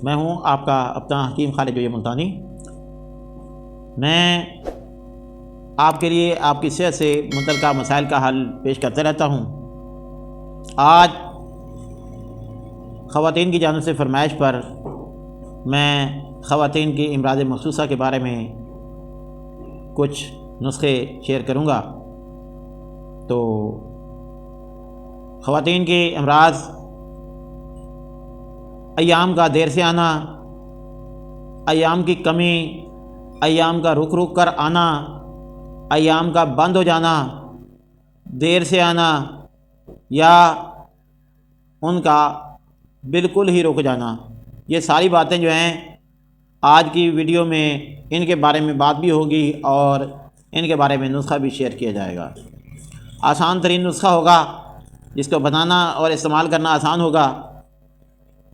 میں ہوں آپ کا اپنا حکیم خالد جوئی ملتانی۔ میں آپ کے لیے آپ کی صحت سے متعلقہ مسائل کا حل پیش کرتے رہتا ہوں۔ آج خواتین کی جانب سے فرمائش پر میں خواتین کی امراض مخصوصہ کے بارے میں کچھ نسخے شیئر کروں گا۔ تو خواتین کی امراض: ایام کا دیر سے آنا، ایام کی کمی، ایام کا رک رک کر آنا، ایام کا بند ہو جانا، دیر سے آنا یا ان کا بالکل ہی رک جانا، یہ ساری باتیں جو ہیں آج کی ویڈیو میں ان کے بارے میں بات بھی ہوگی اور ان کے بارے میں نسخہ بھی شیئر کیا جائے گا۔ آسان ترین نسخہ ہوگا جس کو بنانا اور استعمال کرنا آسان ہوگا،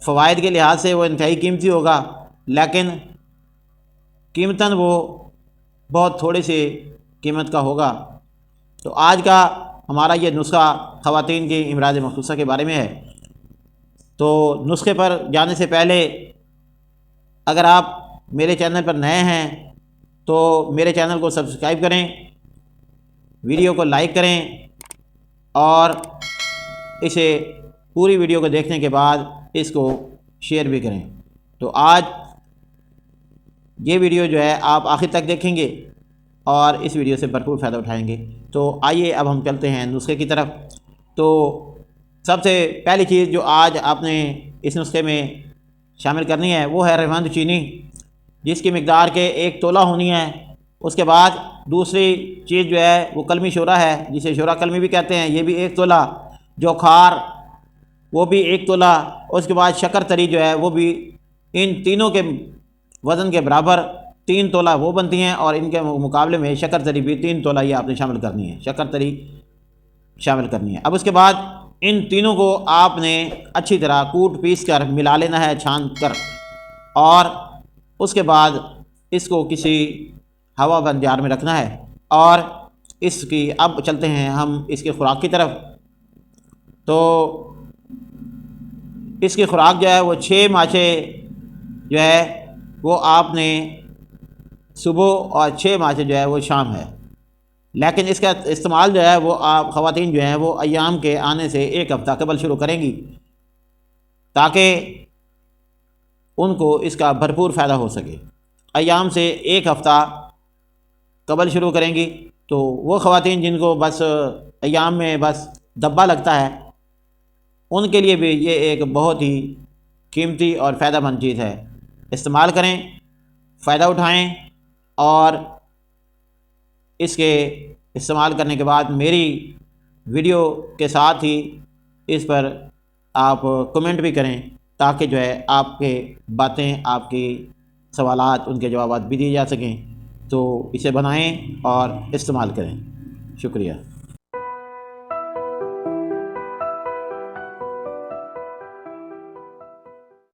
فوائد کے لحاظ سے وہ انتہائی قیمتی ہوگا، لیکن قیمتاً وہ بہت تھوڑی سی قیمت کا ہوگا۔ تو آج کا ہمارا یہ نسخہ خواتین کی امراض مخصوصہ کے بارے میں ہے۔ تو نسخے پر جانے سے پہلے اگر آپ میرے چینل پر نئے ہیں تو میرے چینل کو سبسکرائب کریں، ویڈیو کو لائک کریں اور اسے پوری ویڈیو کو دیکھنے کے بعد اس کو شیئر بھی کریں۔ تو آج یہ ویڈیو جو ہے آپ آخر تک دیکھیں گے اور اس ویڈیو سے بھرپور فائدہ اٹھائیں گے۔ تو آئیے اب ہم چلتے ہیں نسخے کی طرف۔ تو سب سے پہلی چیز جو آج آپ نے اس نسخے میں شامل کرنی ہے وہ ہے ریفائنڈ چینی، جس کی مقدار کے 1 تولہ ہونی ہے۔ اس کے بعد دوسری چیز جو ہے وہ کلمی شورا ہے، جسے شورا کلمی بھی کہتے ہیں، یہ بھی 1 تولہ، جو کھار وہ بھی 1 تولہ، اس کے بعد شکر تری جو ہے وہ بھی ان تینوں کے وزن کے برابر 3 تولہ وہ بنتی ہیں، اور ان کے مقابلے میں شکر تری بھی 3 تولہ یہ آپ نے شامل کرنی ہے، شکر تری شامل کرنی ہے۔ اب اس کے بعد ان تینوں کو آپ نے اچھی طرح کوٹ پیس کر ملا لینا ہے، چھان کر، اور اس کے بعد اس کو کسی ہوا بند جار میں رکھنا ہے۔ اور اس کی اب چلتے ہیں ہم اس کی خوراک کی طرف۔ تو اس کی خوراک جو ہے وہ 6 ماچے جو ہے وہ آپ نے صبح اور 6 ماچے جو ہے وہ شام ہے، لیکن اس کا استعمال جو ہے وہ آپ خواتین جو ہیں وہ ایام کے آنے سے 1 ہفتہ قبل شروع کریں گی، تاکہ ان کو اس کا بھرپور فائدہ ہو سکے۔ ایام سے 1 ہفتہ قبل شروع کریں گی تو وہ خواتین جن کو بس ایام میں بس دبا لگتا ہے، ان کے لیے بھی یہ ایک بہت ہی قیمتی اور فائدہ مند چیز ہے۔ استعمال کریں، فائدہ اٹھائیں، اور اس کے استعمال کرنے کے بعد میری ویڈیو کے ساتھ ہی اس پر آپ کمنٹ بھی کریں، تاکہ جو ہے آپ کے باتیں، آپ کی سوالات، ان کے جوابات بھی دیے جا سکیں۔ تو اسے بنائیں اور استعمال کریں۔ شکریہ۔